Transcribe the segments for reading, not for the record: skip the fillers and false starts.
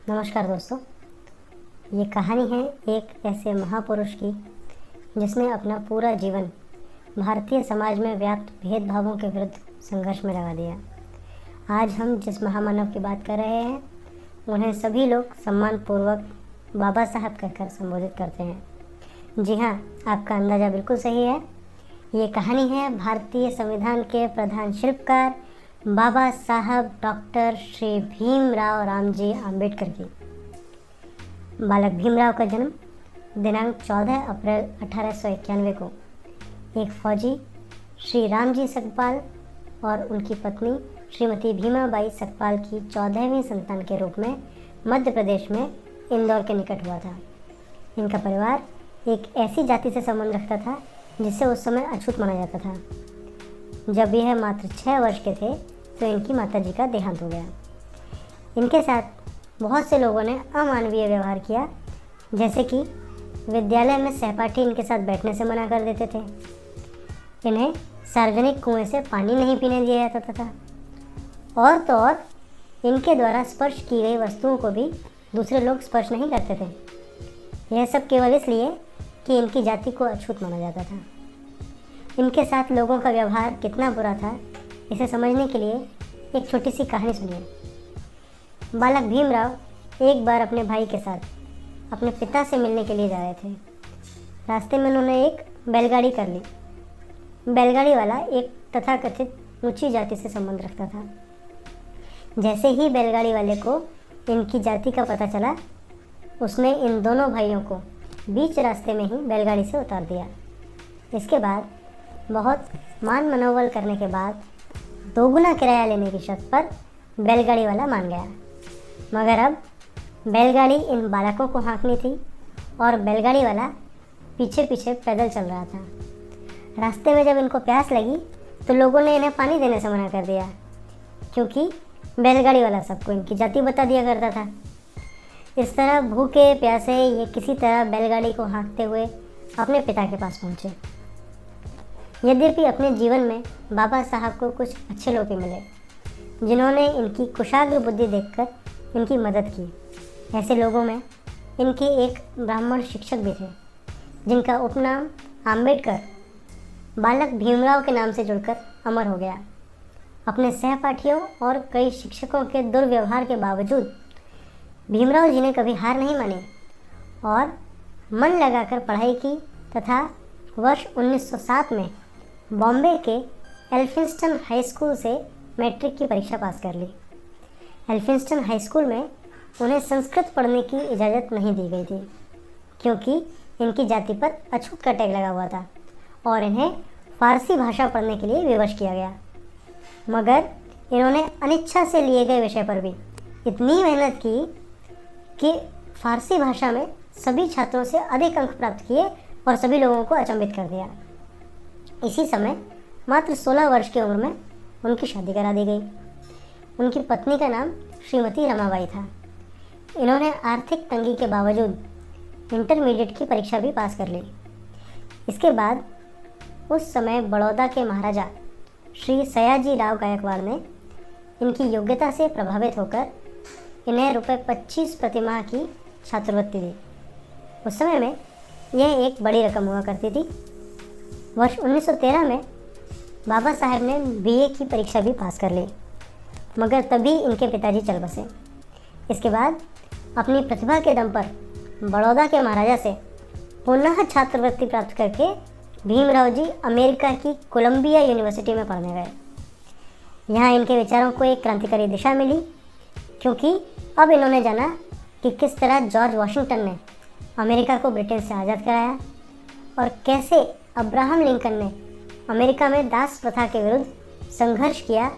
नमस्कार दोस्तों। ये कहानी है एक ऐसे महापुरुष की जिसने अपना पूरा जीवन भारतीय समाज में व्याप्त भेदभावों के विरुद्ध संघर्ष में लगा दिया। आज हम जिस महामानव की बात कर रहे हैं उन्हें सभी लोग सम्मानपूर्वक बाबा साहब कहकर संबोधित करते हैं। जी हाँ, आपका अंदाज़ा बिल्कुल सही है। ये कहानी है भारतीय संविधान के प्रधान शिल्पकार बाबा साहब डॉक्टर श्री भीमराव रामजी आम्बेडकर की। बालक भीमराव का जन्म दिनांक 14 अप्रैल 1891 को एक फौजी श्री रामजी सकपाल और उनकी पत्नी श्रीमती भीमाबाई सकपाल की 14वीं संतान के रूप में मध्य प्रदेश में इंदौर के निकट हुआ था। इनका परिवार एक ऐसी जाति से संबंध रखता था जिसे उस समय अछूत माना जाता था। जब यह मात्र 6 वर्ष के थे तो इनकी माताजी का देहांत हो गया। इनके साथ बहुत से लोगों ने अमानवीय व्यवहार किया, जैसे कि विद्यालय में सहपाठी इनके साथ बैठने से मना कर देते थे। इन्हें सार्वजनिक कुएं से पानी नहीं पीने दिया जाता था। और तो और इनके द्वारा स्पर्श की गई वस्तुओं को भी दूसरे लोग स्पर्श नहीं करते थे। यह सब केवल इसलिए कि इनकी जाति को अछूत माना जाता था। इनके साथ लोगों का व्यवहार कितना बुरा था, इसे समझने के लिए एक छोटी सी कहानी सुनिए। बालक भीमराव एक बार अपने भाई के साथ अपने पिता से मिलने के लिए जा रहे थे। रास्ते में उन्होंने एक बैलगाड़ी कर ली। बैलगाड़ी वाला एक तथाकथित ऊंची जाति से संबंध रखता था। जैसे ही बैलगाड़ी वाले को इनकी जाति का पता चला, उसने इन दोनों भाइयों को बीच रास्ते में ही बैलगाड़ी से उतार दिया। इसके बाद बहुत मान मनोबल करने के बाद दोगुना किराया लेने की शर्त पर बैलगाड़ी वाला मान गया। मगर अब बैलगाड़ी इन बालकों को हाँकनी थी और बैलगाड़ी वाला पीछे पीछे पैदल चल रहा था। रास्ते में जब इनको प्यास लगी तो लोगों ने इन्हें पानी देने से मना कर दिया, क्योंकि बैलगाड़ी वाला सबको इनकी जाति बता दिया करता था। इस तरह भूखे प्यासे ये किसी तरह बैलगाड़ी को हाँकते हुए अपने पिता के पास पहुँचे। यद्यपि अपने जीवन में बाबा साहब को कुछ अच्छे लोग भी मिले, जिन्होंने इनकी कुशाग्र बुद्धि देखकर इनकी मदद की। ऐसे लोगों में इनके एक ब्राह्मण शिक्षक भी थे, जिनका उपनाम आम्बेडकर बालक भीमराव के नाम से जुड़कर अमर हो गया। अपने सहपाठियों और कई शिक्षकों के दुर्व्यवहार के बावजूद भीमराव जी ने कभी हार नहीं मानी और मन लगाकर पढ़ाई की तथा वर्ष 1907 में बॉम्बे के एल्फिंस्टन हाई स्कूल से मैट्रिक की परीक्षा पास कर ली। एल्फिंस्टन हाई स्कूल में उन्हें संस्कृत पढ़ने की इजाज़त नहीं दी गई थी, क्योंकि इनकी जाति पर अछूत का टैग लगा हुआ था और इन्हें फारसी भाषा पढ़ने के लिए विवश किया गया। मगर इन्होंने अनिच्छा से लिए गए विषय पर भी इतनी मेहनत की कि फारसी भाषा में सभी छात्रों से अधिक अंक प्राप्त किए और सभी लोगों को अचंभित कर दिया। इसी समय मात्र 16 वर्ष की उम्र में उनकी शादी करा दी गई। उनकी पत्नी का नाम श्रीमती रमाबाई था। इन्होंने आर्थिक तंगी के बावजूद इंटरमीडिएट की परीक्षा भी पास कर ली। इसके बाद उस समय बड़ौदा के महाराजा श्री सयाजी राव गायकवाड़ ने इनकी योग्यता से प्रभावित होकर इन्हें ₹25 प्रतिमाह की छात्रवृत्ति दी। उस समय में यह एक बड़ी रकम हुआ करती थी। वर्ष 1913 में बाबा साहब ने बीए की परीक्षा भी पास कर ली, मगर तभी इनके पिताजी चल बसे। इसके बाद अपनी प्रतिभा के दम पर बड़ौदा के महाराजा से पुनः छात्रवृत्ति प्राप्त करके भीमराव जी अमेरिका की कोलंबिया यूनिवर्सिटी में पढ़ने गए। यहाँ इनके विचारों को एक क्रांतिकारी दिशा मिली, क्योंकि अब इन्होंने जाना कि किस तरह जॉर्ज वॉशिंगटन ने अमेरिका को ब्रिटेन से आज़ाद कराया और कैसे अब्राहम लिंकन ने अमेरिका में दास प्रथा के विरुद्ध संघर्ष किया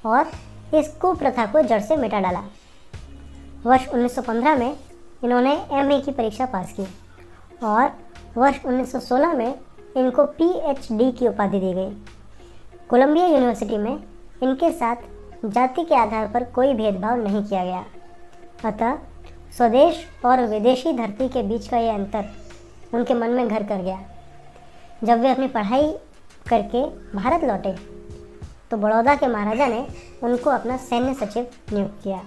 और इस कुप्रथा को जड़ से मिटा डाला। वर्ष 1915 में इन्होंने एमए की परीक्षा पास की और वर्ष 1916 में इनको पीएचडी की उपाधि दी गई। कोलंबिया यूनिवर्सिटी में इनके साथ जाति के आधार पर कोई भेदभाव नहीं किया गया। अतः स्वदेश और विदेशी धरती के बीच का यह अंतर उनके मन में घर कर गया। जब वे अपनी पढ़ाई करके भारत लौटे तो बड़ौदा के महाराजा ने उनको अपना सैन्य सचिव नियुक्त किया।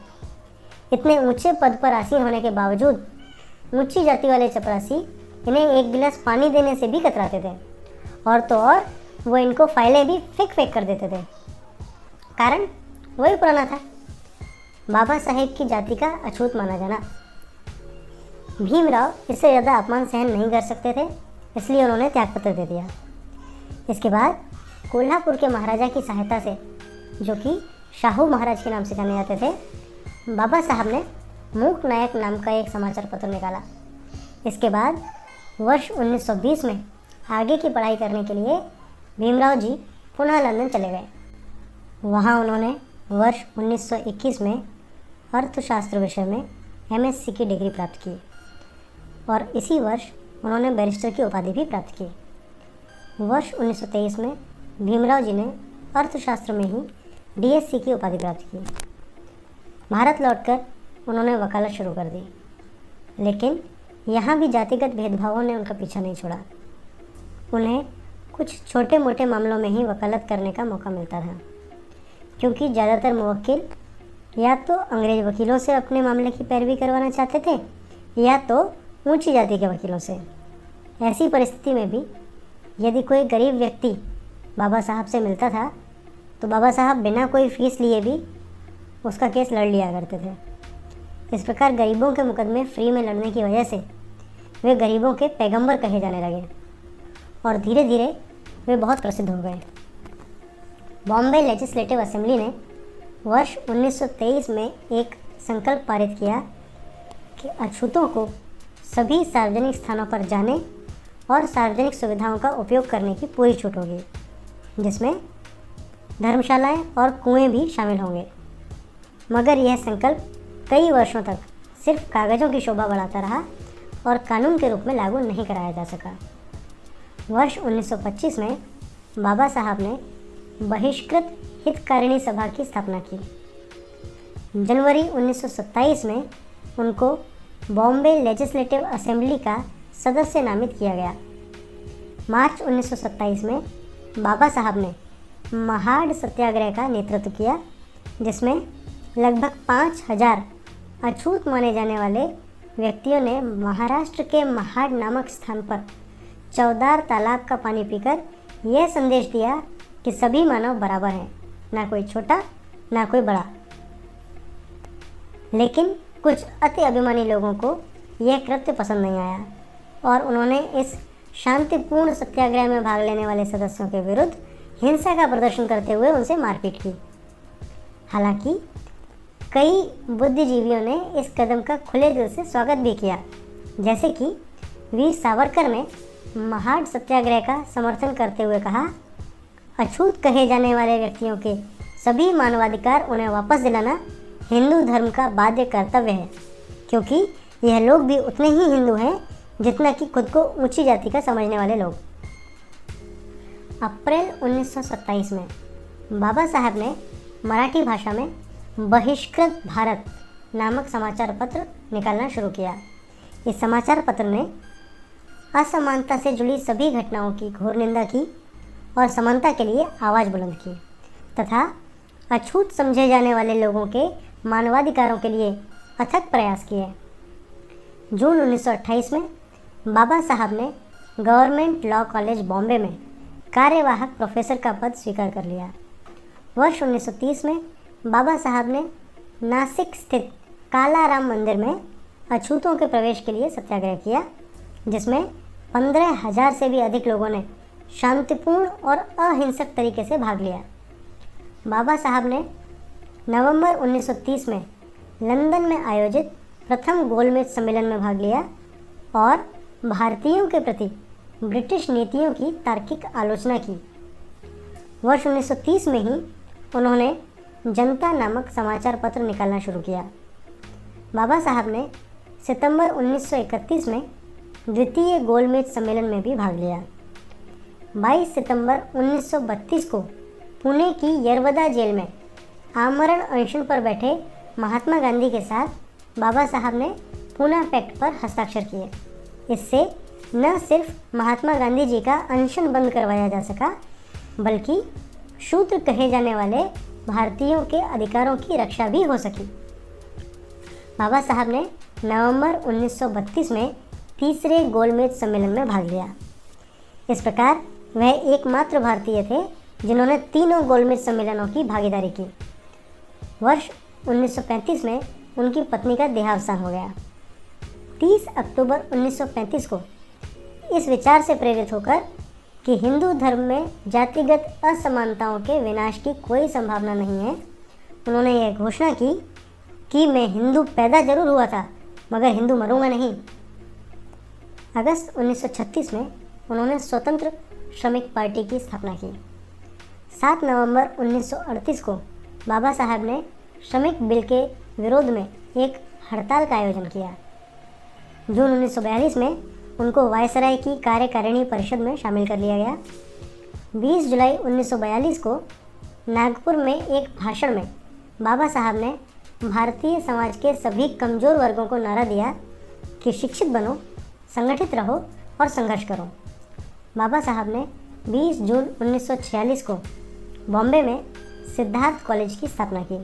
इतने ऊंचे पद पर आसीन होने के बावजूद ऊंची जाति वाले चपरासी इन्हें एक गिलास पानी देने से भी कतराते थे, और तो और वो इनको फाइलें भी फेंक कर देते थे। कारण वही पुराना था, बाबा साहेब की जाति का अछूत माना जाना। भीमराव इससे ज़्यादा अपमान सहन नहीं कर सकते थे, इसलिए उन्होंने त्यागपत्र दे दिया। इसके बाद कोल्हापुर के महाराजा की सहायता से, जो कि शाहू महाराज के नाम से जाने जाते थे, बाबा साहब ने मूक नायक नाम का एक समाचार पत्र निकाला। इसके बाद वर्ष 1920 में आगे की पढ़ाई करने के लिए भीमराव जी पुनः लंदन चले गए। वहाँ उन्होंने वर्ष 1921 में अर्थशास्त्र विषय में MSc की डिग्री प्राप्त की और इसी वर्ष उन्होंने बैरिस्टर की उपाधि भी प्राप्त की। वर्ष 1923 में भीमराव जी ने अर्थशास्त्र में ही DSc की उपाधि प्राप्त की। भारत लौटकर उन्होंने वकालत शुरू कर दी, लेकिन यहाँ भी जातिगत भेदभावों ने उनका पीछा नहीं छोड़ा। उन्हें कुछ छोटे मोटे मामलों में ही वकालत करने का मौका मिलता था, क्योंकि ज़्यादातर मुवक्किल या तो अंग्रेज वकीलों से अपने मामले की पैरवी करवाना चाहते थे या तो ऊंची जाति के वकीलों से। ऐसी परिस्थिति में भी यदि कोई गरीब व्यक्ति बाबा साहब से मिलता था तो बाबा साहब बिना कोई फीस लिए भी उसका केस लड़ लिया करते थे। इस प्रकार गरीबों के मुकदमे फ्री में लड़ने की वजह से वे गरीबों के पैगंबर कहे जाने लगे और धीरे धीरे वे बहुत प्रसिद्ध हो गए। बॉम्बे लेजिस्लेटिव असेंबली ने वर्ष 1923 में एक संकल्प पारित किया कि अछूतों को सभी सार्वजनिक स्थानों पर जाने और सार्वजनिक सुविधाओं का उपयोग करने की पूरी छूट होगी, जिसमें धर्मशालाएं और कुएं भी शामिल होंगे। मगर यह संकल्प कई वर्षों तक सिर्फ कागज़ों की शोभा बढ़ाता रहा और कानून के रूप में लागू नहीं कराया जा सका। वर्ष 1925 में बाबा साहब ने बहिष्कृत हितकारिणी सभा की स्थापना की। जनवरी 1927 में उनको बॉम्बे लेजिस्लेटिव असेंबली का सदस्य नामित किया गया। मार्च 1927 में बाबा साहब ने महाड सत्याग्रह का नेतृत्व किया, जिसमें लगभग 5000 अछूत माने जाने वाले व्यक्तियों ने महाराष्ट्र के महाड नामक स्थान पर चौदार तालाब का पानी पीकर यह संदेश दिया कि सभी मानव बराबर हैं, ना कोई छोटा ना कोई बड़ा। लेकिन कुछ अति अभिमानी लोगों को यह कृत्य पसंद नहीं आया और उन्होंने इस शांतिपूर्ण सत्याग्रह में भाग लेने वाले सदस्यों के विरुद्ध हिंसा का प्रदर्शन करते हुए उनसे मारपीट की। हालांकि कई बुद्धिजीवियों ने इस कदम का खुले दिल से स्वागत भी किया, जैसे कि वीर सावरकर ने महाड सत्याग्रह का समर्थन करते हुए कहा, अछूत कहे जाने वाले व्यक्तियों के सभी मानवाधिकार उन्हें वापस दिलाना हिंदू धर्म का बाध्य कर्तव्य है, क्योंकि यह लोग भी उतने ही हिंदू हैं जितना कि खुद को ऊंची जाति का समझने वाले लोग। अप्रैल 1927 में बाबा साहब ने मराठी भाषा में बहिष्कृत भारत नामक समाचार पत्र निकालना शुरू किया। इस समाचार पत्र ने असमानता से जुड़ी सभी घटनाओं की घोर निंदा की और समानता के लिए आवाज़ बुलंद की तथा अछूत समझे जाने वाले लोगों के मानवाधिकारों के लिए अथक प्रयास किए। जून 1928 में बाबा साहब ने गवर्नमेंट लॉ कॉलेज बॉम्बे में कार्यवाहक प्रोफेसर का पद स्वीकार कर लिया। वर्ष 1930 में बाबा साहब ने नासिक स्थित कालाराम मंदिर में अछूतों के प्रवेश के लिए सत्याग्रह किया, जिसमें 15,000 से भी अधिक लोगों ने शांतिपूर्ण और अहिंसक तरीके से भाग लिया। बाबा साहब ने नवंबर 1930 में लंदन में आयोजित प्रथम गोलमेज सम्मेलन में भाग लिया और भारतीयों के प्रति ब्रिटिश नीतियों की तार्किक आलोचना की। वर्ष 1930 में ही उन्होंने जनता नामक समाचार पत्र निकालना शुरू किया। बाबा साहब ने सितंबर 1931 में द्वितीय गोलमेज सम्मेलन में भी भाग लिया। 22 सितंबर 1932 को पुणे की यरवदा जेल में आमरण अनशन पर बैठे महात्मा गांधी के साथ बाबा साहब ने पूना पैक्ट पर हस्ताक्षर किए। इससे न सिर्फ महात्मा गांधी जी का अनशन बंद करवाया जा सका, बल्कि शूद्र कहे जाने वाले भारतीयों के अधिकारों की रक्षा भी हो सकी। बाबा साहब ने नवंबर 1932 में तीसरे गोलमेज सम्मेलन में भाग लिया। इस प्रकार वह एकमात्र भारतीय थे जिन्होंने तीनों गोलमेज सम्मेलनों की भागीदारी की। वर्ष 1935 में उनकी पत्नी का देहावसान हो गया। 30 अक्टूबर 1935 को इस विचार से प्रेरित होकर कि हिंदू धर्म में जातिगत असमानताओं के विनाश की कोई संभावना नहीं है, उन्होंने यह घोषणा की कि मैं हिंदू पैदा जरूर हुआ था मगर हिंदू मरूंगा नहीं। अगस्त 1936 में उन्होंने स्वतंत्र श्रमिक पार्टी की स्थापना की। 7 नवंबर 1938 को बाबा साहब ने श्रमिक बिल के विरोध में एक हड़ताल का आयोजन किया। जून 1942 में उनको वायसराय की कार्यकारिणी परिषद में शामिल कर लिया गया। 20 जुलाई 1942 को नागपुर में एक भाषण में बाबा साहब ने भारतीय समाज के सभी कमज़ोर वर्गों को नारा दिया कि शिक्षित बनो, संगठित रहो और संघर्ष करो। बाबा साहब ने 20 जून 1946 को बॉम्बे में सिद्धार्थ कॉलेज की स्थापना की।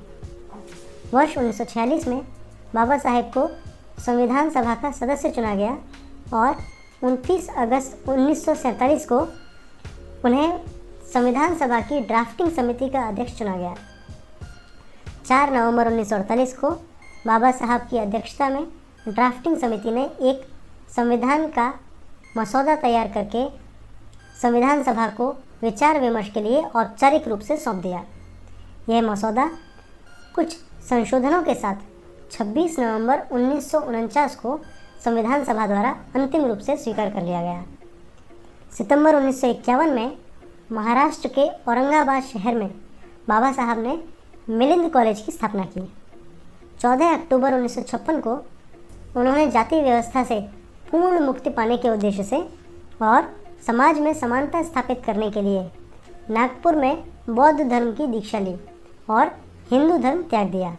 वर्ष 1946 में बाबा साहेब को संविधान सभा का सदस्य चुना गया और 29 अगस्त 1947 को उन्हें संविधान सभा की ड्राफ्टिंग समिति का अध्यक्ष चुना गया। 4 नवंबर 1948 को बाबा साहब की अध्यक्षता में ड्राफ्टिंग समिति ने एक संविधान का मसौदा तैयार करके संविधान सभा को विचार विमर्श के लिए औपचारिक रूप से सौंप दिया। यह मसौदा कुछ संशोधनों के साथ 26 नवंबर 1949 को संविधान सभा द्वारा अंतिम रूप से स्वीकार कर लिया गया। सितंबर 1951 में महाराष्ट्र के औरंगाबाद शहर में बाबा साहब ने मिलिंद कॉलेज की स्थापना की। 14 अक्टूबर 1956 को उन्होंने जाति व्यवस्था से पूर्ण मुक्ति पाने के उद्देश्य से और समाज में समानता स्थापित करने के लिए नागपुर में बौद्ध धर्म की दीक्षा ली और हिंदू धर्म त्याग दिया।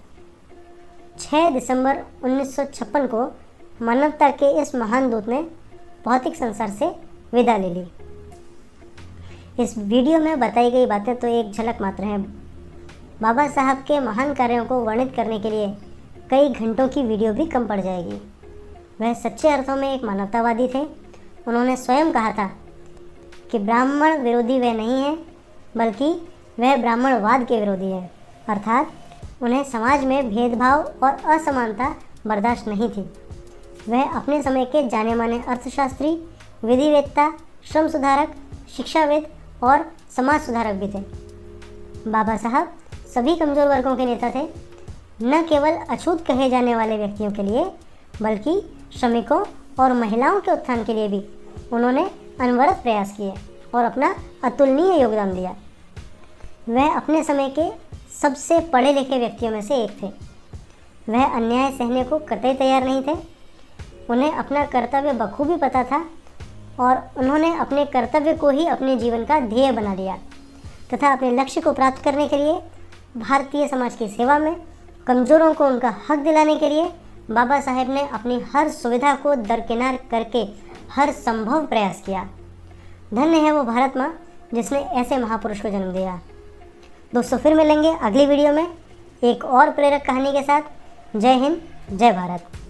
6 दिसंबर 1956 को मानवता के इस महान दूत ने भौतिक संसार से विदा ले ली। इस वीडियो में बताई गई बातें तो एक झलक मात्र हैं। बाबा साहब के महान कार्यों को वर्णित करने के लिए कई घंटों की वीडियो भी कम पड़ जाएगी। वह सच्चे अर्थों में एक मानवतावादी थे। उन्होंने स्वयं कहा था कि ब्राह्मण विरोधी वह नहीं है बल्कि वह ब्राह्मणवाद के विरोधी है, अर्थात उन्हें समाज में भेदभाव और असमानता बर्दाश्त नहीं थी। वह अपने समय के जाने माने अर्थशास्त्री, विधिवेत्ता, श्रम सुधारक, शिक्षाविद और समाज सुधारक भी थे। बाबा साहब सभी कमज़ोर वर्गों के नेता थे, न केवल अछूत कहे जाने वाले व्यक्तियों के लिए बल्कि श्रमिकों और महिलाओं के उत्थान के लिए भी उन्होंने अनवरत प्रयास किए और अपना अतुलनीय योगदान दिया। वह अपने समय के सबसे पढ़े लिखे व्यक्तियों में से एक थे। वह अन्याय सहने को कतई तैयार नहीं थे। उन्हें अपना कर्तव्य बखूबी पता था और उन्होंने अपने कर्तव्य को ही अपने जीवन का ध्येय बना लिया तथा अपने लक्ष्य को प्राप्त करने के लिए भारतीय समाज की सेवा में कमज़ोरों को उनका हक दिलाने के लिए बाबा साहेब ने अपनी हर सुविधा को दरकिनार करके हर संभव प्रयास किया। धन्य है वो भारत माँ जिसने ऐसे महापुरुष को जन्म दिया। दोस्तों फिर मिलेंगे अगली वीडियो में एक और प्रेरक कहानी के साथ। जय हिंद, जय भारत।